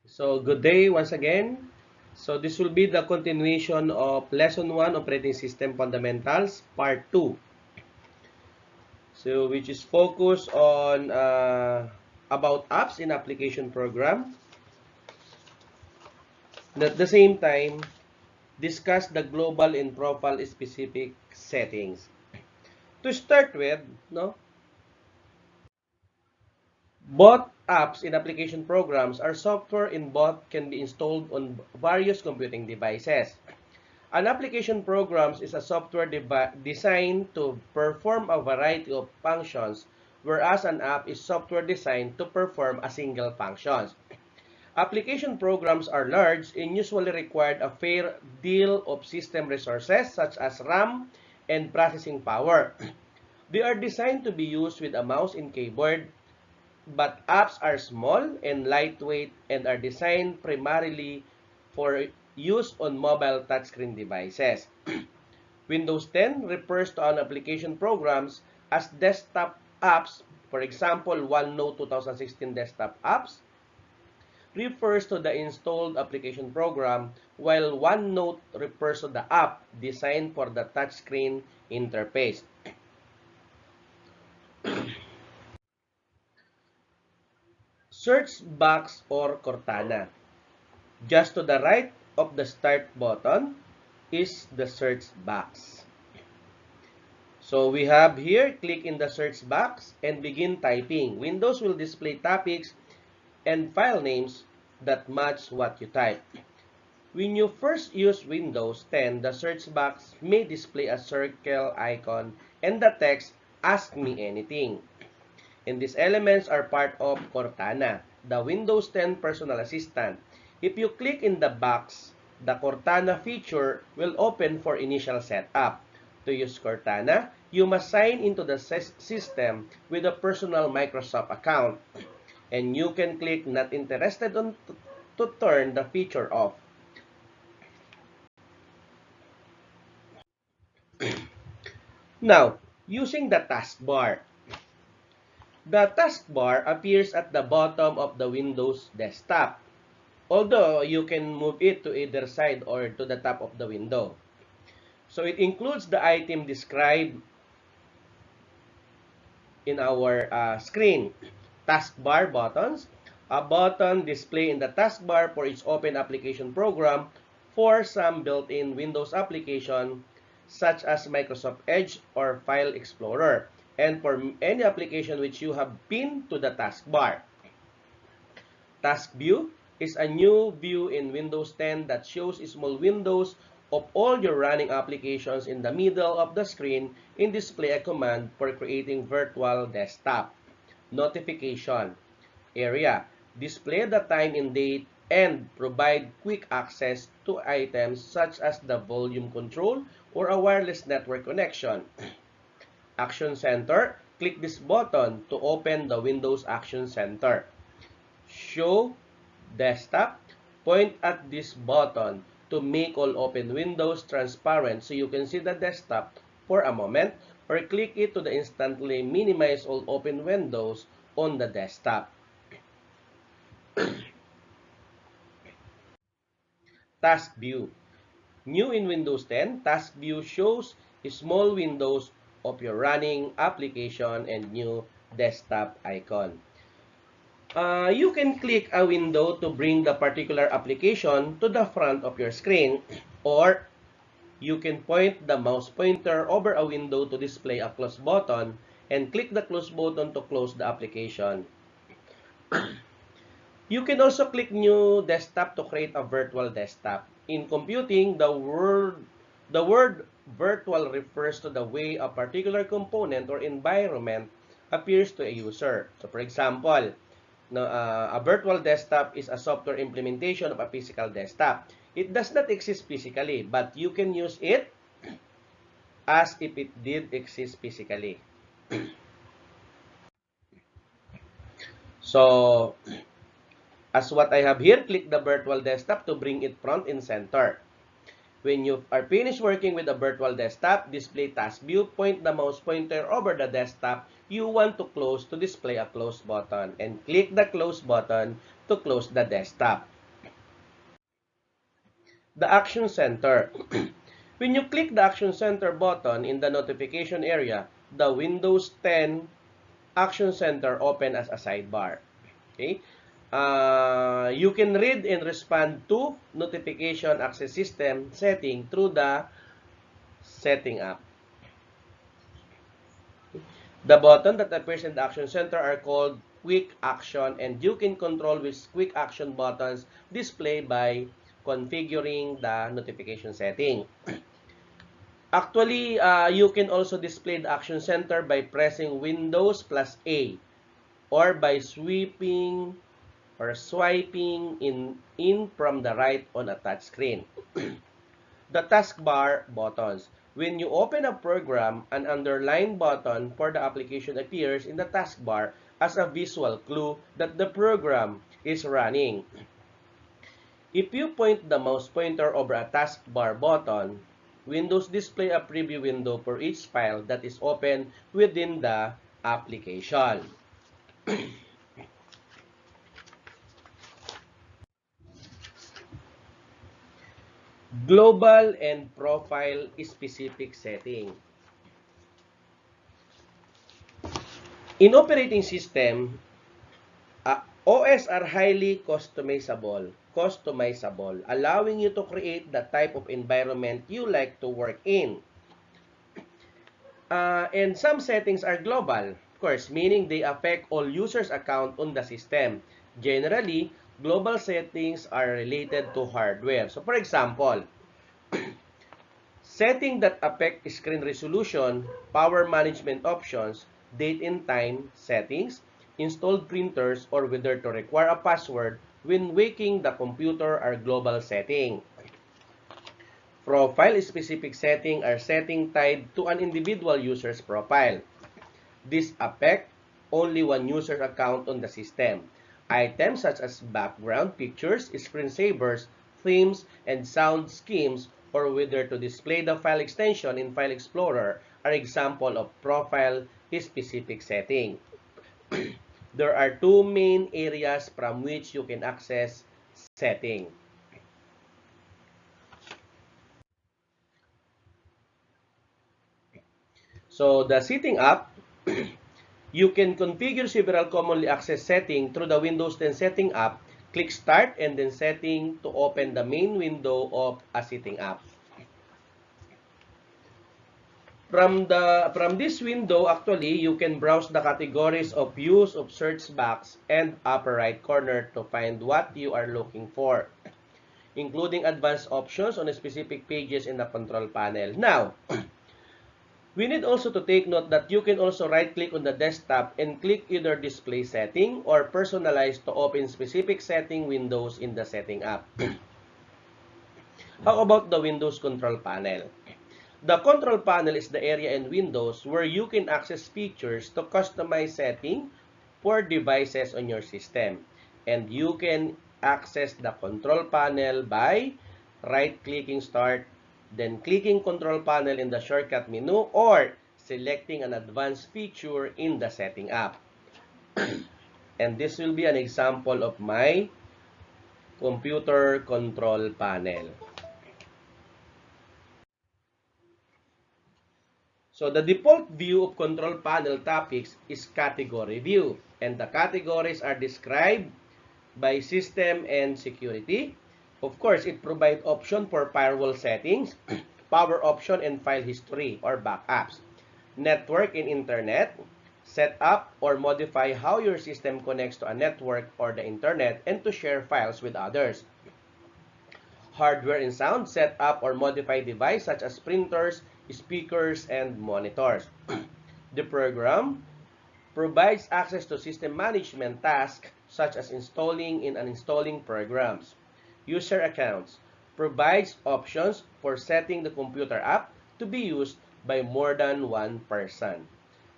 So, good day once again. So, this will be the continuation of Lesson 1, Operating System Fundamentals, Part 2. So, which is focused on about apps in application program. And at the same time, discuss the global and profile specific settings. To start with, no, both apps in application programs are software in both can be installed on various computing devices. An application program is a software designed to perform a variety of functions, whereas an app is software designed to perform a single function. Application programs are large and usually require a fair deal of system resources such as RAM and processing power. They are designed to be used with a mouse and keyboard, but apps are small and lightweight and are designed primarily for use on mobile touchscreen devices. Windows 10 refers to an application programs as desktop apps. For example, OneNote 2016 desktop apps refers to the installed application program, while OneNote refers to the app designed for the touchscreen interface. Search box or Cortana. Just to the right of the start button is the search box. So we have here, click in the search box and begin typing. Windows will display topics and file names that match what you type. When you first use Windows 10, the search box may display a circle icon and the text, "Ask me anything." And these elements are part of Cortana, the Windows 10 personal assistant. If you click in the box, the Cortana feature will open for initial setup. To use Cortana, you must sign into the system with a personal Microsoft account. And you can click "Not interested" to turn the feature off. Now, using the taskbar. The taskbar appears at the bottom of the Windows desktop, although you can move it to either side or to the top of the window. So it includes the item described in our screen. Taskbar buttons, a button displayed in the taskbar for its open application program for some built-in Windows application such as Microsoft Edge or File Explorer, and for any application which you have pinned to the taskbar. Task View is a new view in Windows 10 that shows small windows of all your running applications in the middle of the screen and display a command for creating virtual desktop. Notification area. Display the time and date and provide quick access to items such as the volume control or a wireless network connection. Action Center. Click this button to open the Windows Action Center. Show Desktop. Point at this button to make all open windows transparent so you can see the desktop for a moment, or click it to instantly minimize all open windows on the desktop. Task View. New in Windows 10, Task View shows small windows of your running application and new desktop icon. You can click a window to bring the particular application to the front of your screen, or you can point the mouse pointer over a window to display a close button and click the close button to close the application. You can also click New Desktop to create a virtual desktop. In computing, the word virtual refers to the way a particular component or environment appears to a user. So for example, a virtual desktop is a software implementation of a physical desktop. It does not exist physically, but you can use it as if it did exist physically. So, as what I have here, click the virtual desktop to bring it front and center. When you are finished working with the virtual desktop, display task view, point the mouse pointer over the desktop you want to close to display a close button, and click the close button to close the desktop. The Action Center. When you click the Action Center button in the notification area, the Windows 10 Action Center open as a sidebar. Okay? You can read and respond to notification access system setting through the Setting app. The button that appears in the Action Center are called Quick Action, and you can control which Quick Action buttons display by configuring the notification setting. Actually, you can also display the Action Center by pressing Windows plus A or by sweeping or swiping in from the right on a touch screen. The taskbar buttons. When you open a program, an underlined button for the application appears in the taskbar as a visual clue that the program is running. If you point the mouse pointer over a taskbar button, Windows display a preview window for each file that is open within the application. Global and profile specific setting. In operating system, OS are highly customizable, allowing you to create the type of environment you like to work in. And some settings are global, of course, meaning they affect all users' account on the system. Generally, global settings are related to hardware. So, for example, setting that affect screen resolution, power management options, date and time settings, installed printers, or whether to require a password when waking the computer are global setting. Profile-specific setting are setting tied to an individual user's profile. This affect only one user account on the system. Items such as background pictures, screensavers, themes, and sound schemes, or whether to display the file extension in File Explorer are example of profile-specific setting. There are two main areas from which you can access setting. So the Setting app, you can configure several commonly accessed settings through the Windows 10 Setting app. Click Start and then Setting to open the main window of a Setting app. From this window, actually, you can browse the categories of use of search box and upper right corner to find what you are looking for, including advanced options on specific pages in the control panel. Now, we need also to take note that you can also right-click on the desktop and click either Display Setting or Personalize to open specific setting windows in the Setting app. How about the Windows Control Panel? The Control Panel is the area in Windows where you can access features to customize setting for devices on your system. And you can access the Control Panel by right-clicking Start, then clicking Control Panel in the shortcut menu, or selecting an advanced feature in the Setting app. And this will be an example of my computer control panel. So the default view of control panel topics is category view, and the categories are described by system and security. Of course, it provides option for firewall settings, power option, and file history or backups. Network and internet, set up or modify how your system connects to a network or the internet and to share files with others. Hardware and sound, set up or modify device such as printers, speakers, and monitors. The program provides access to system management tasks such as installing and uninstalling programs. User accounts provides options for setting the computer app to be used by more than one person.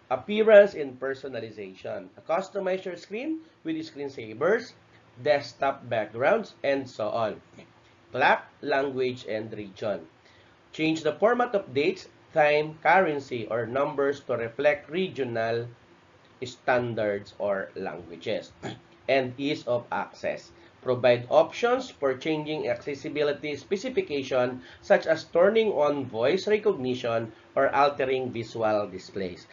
Appearance and personalization. Customize your screen with screensavers, desktop backgrounds, and so on. Clock, language, and region. Change the format of dates, time, currency, or numbers to reflect regional standards or languages. And ease of access. Provide options for changing accessibility specification such as turning on voice recognition or altering visual displays.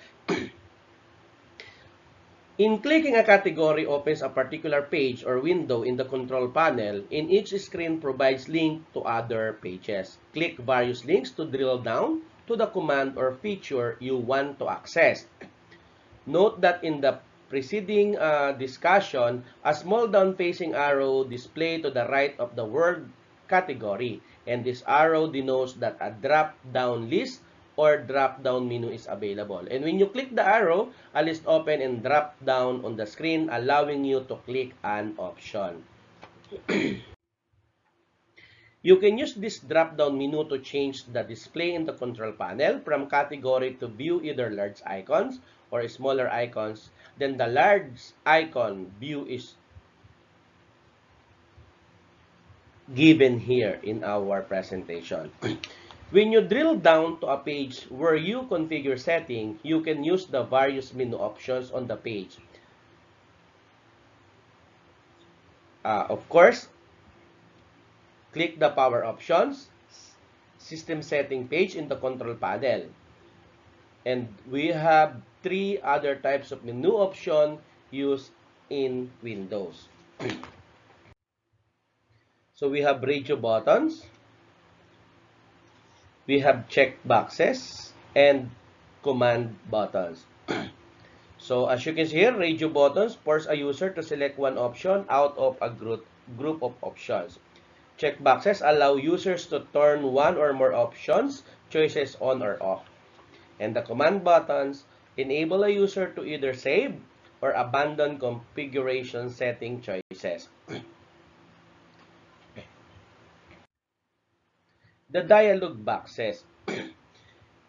In clicking a category opens a particular page or window in the control panel. In each screen provides link to other pages. Click various links to drill down to the command or feature you want to access. Note that in the preceding discussion, a small down-facing arrow displayed to the right of the word category, and this arrow denotes that a drop-down list or drop-down menu is available. And when you click the arrow, a list open and drop down on the screen, allowing you to click an option. You can use this drop-down menu to change the display in the control panel from category to view either large icons or smaller icons. Then the large icon view is given here in our presentation. When you drill down to a page where you configure setting, you can use the various menu options on the page. Of course, click the power options, system setting page in the control panel. And we have 3 other types of menu option used in Windows. So we have radio buttons, we have check boxes, and command buttons. So as you can see here, radio buttons force a user to select one option out of a group of options. Check boxes allow users to turn one or more options choices on or off. And the command buttons enable a user to either save or abandon configuration setting choices. The dialog boxes.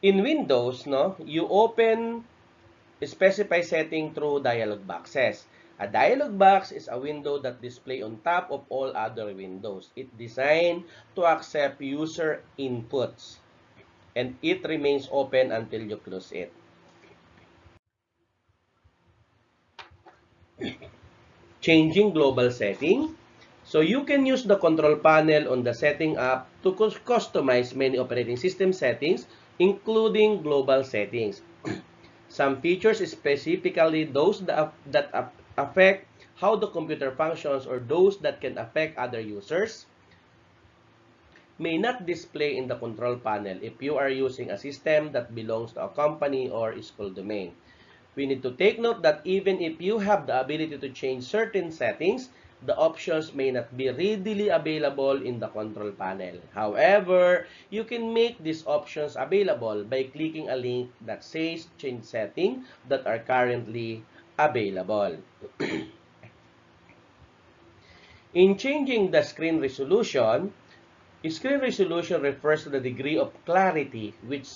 In Windows, you open specify setting through dialog boxes. A dialog box is a window that displays on top of all other windows. It's designed to accept user inputs, and it remains open until you close it. Changing global setting. So you can use the control panel on the setting app to customize many operating system settings, including global settings. Some features, specifically those that affect how the computer functions or those that can affect other users, may not display in the control panel if you are using a system that belongs to a company or school domain. We need to take note that even if you have the ability to change certain settings, the options may not be readily available in the control panel. However, you can make these options available by clicking a link that says change settings that are currently available. In changing the screen resolution refers to the degree of clarity with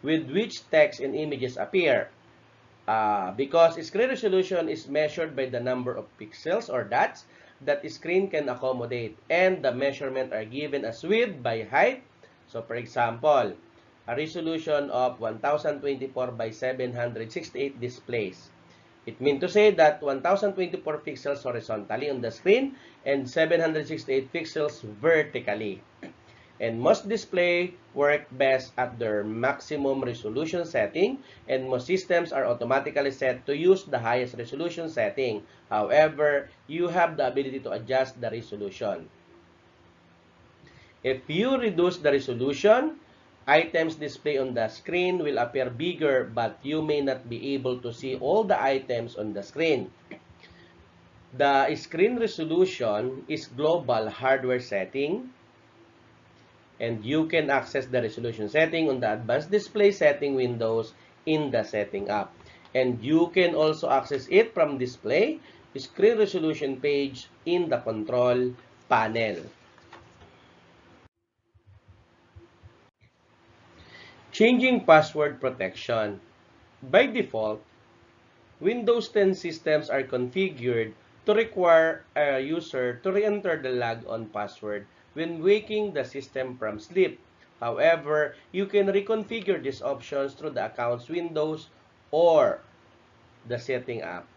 which text and images appear. Because screen resolution is measured by the number of pixels or dots that the screen can accommodate, and the measurement are given as width by height. So for example, a resolution of 1024 by 768 displays. It means to say that 1024 pixels horizontally on the screen and 768 pixels vertically. And most display work best at their maximum resolution setting, and most systems are automatically set to use the highest resolution setting. However, you have the ability to adjust the resolution. If you reduce the resolution, items displayed on the screen will appear bigger, but you may not be able to see all the items on the screen. The screen resolution is global hardware setting, and you can access the resolution setting on the advanced display setting windows in the setting app. And you can also access it from display screen resolution page in the control panel. Changing password protection. By default, Windows 10 systems are configured to require a user to re-enter the log-on password when waking the system from sleep. However, you can reconfigure these options through the Accounts windows or the Setting app.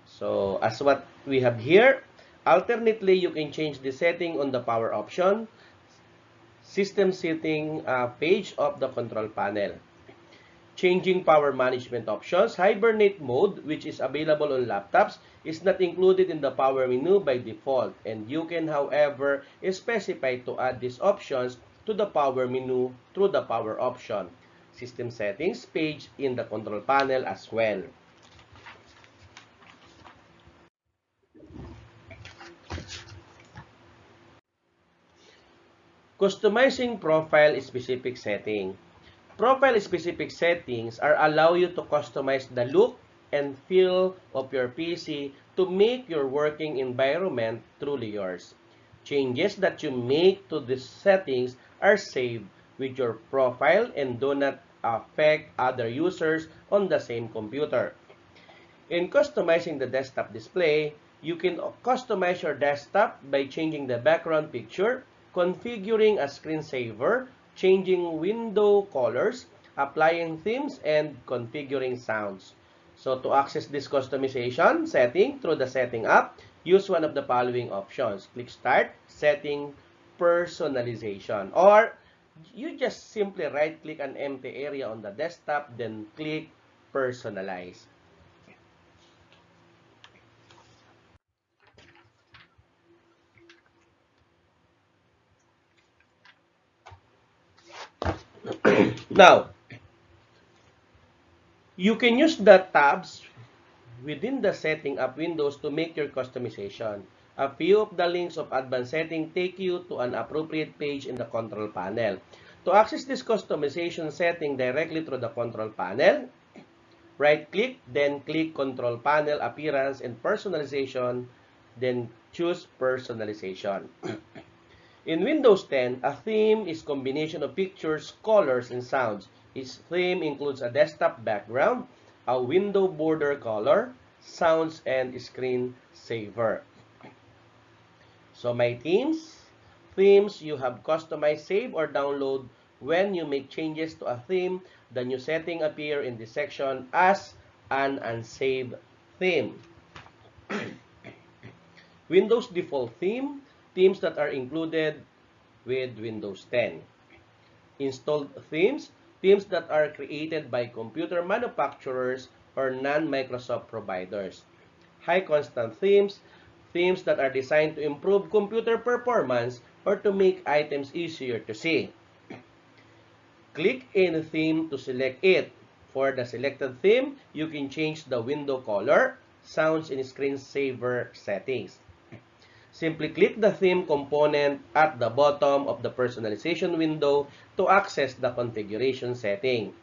So, as what we have here, Alternately, you can change the setting on the power option, system setting page of the control panel. Changing power management options, hibernate mode, which is available on laptops, is not included in the power menu by default, and you can, however, specify to add these options to the power menu through the power option, system settings page in the control panel as well. Customizing profile-specific setting. Profile-specific settings allow you to customize the look and feel of your PC to make your working environment truly yours. Changes that you make to these settings are saved with your profile and do not affect other users on the same computer. In customizing the desktop display, you can customize your desktop by changing the background picture, configuring a screensaver, changing window colors, applying themes, and configuring sounds. So to access this customization setting through the Setting app, use one of the following options. Click Start, Setting, Personalization. Or you just simply right-click an empty area on the desktop, then click Personalize. Now, you can use the tabs within the Setting app windows to make your customization. A few of the links of advanced setting take you to an appropriate page in the control panel. To access this customization setting directly through the control panel, right-click, then click Control Panel Appearance and Personalization, then choose Personalization. In Windows 10, a theme is a combination of pictures, colors, and sounds. Each theme includes a desktop background, a window border color, sounds, and screen saver. So my themes you have customized, save, or download. When you make changes to a theme, the new setting appear in this section as an unsaved theme. Windows default themes that are included with Windows 10. Installed themes that are created by computer manufacturers or non-Microsoft providers. High constant themes that are designed to improve computer performance or to make items easier to see. Click any theme to select it. For the selected theme, you can change the window color, sounds, and screensaver settings. Simply click the theme component at the bottom of the personalization window to access the configuration setting.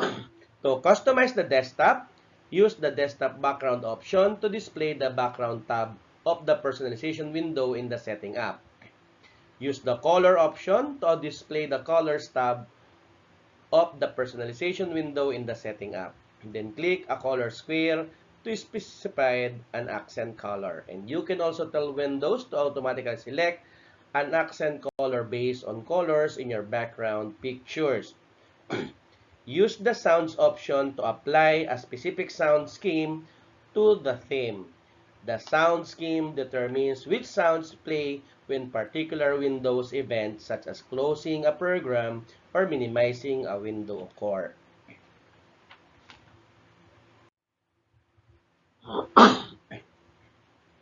To customize the desktop, use the desktop background option to display the background tab of the personalization window in the Setting app. Use the color option to display the colors tab of the personalization window in the Setting app. Then click a color square to specify an accent color. And you can also tell Windows to automatically select an accent color based on colors in your background pictures. Use the sounds option to apply a specific sound scheme to the theme. The sound scheme determines which sounds play when particular Windows events such as closing a program or minimizing a window occur.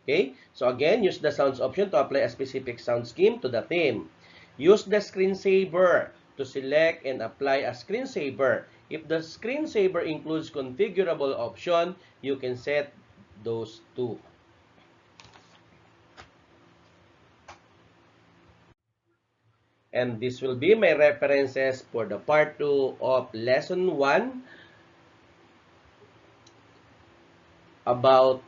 Okay, so again, use the sounds option to apply a specific sound scheme to the theme. Use the screensaver to select and apply a screensaver. If the screensaver includes configurable option, you can set those too. And this will be my references for the part 2 of lesson 1 about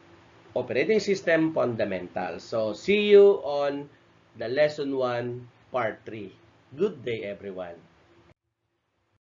operating system fundamentals. So, see you on the lesson 1 part 3. Good day, everyone.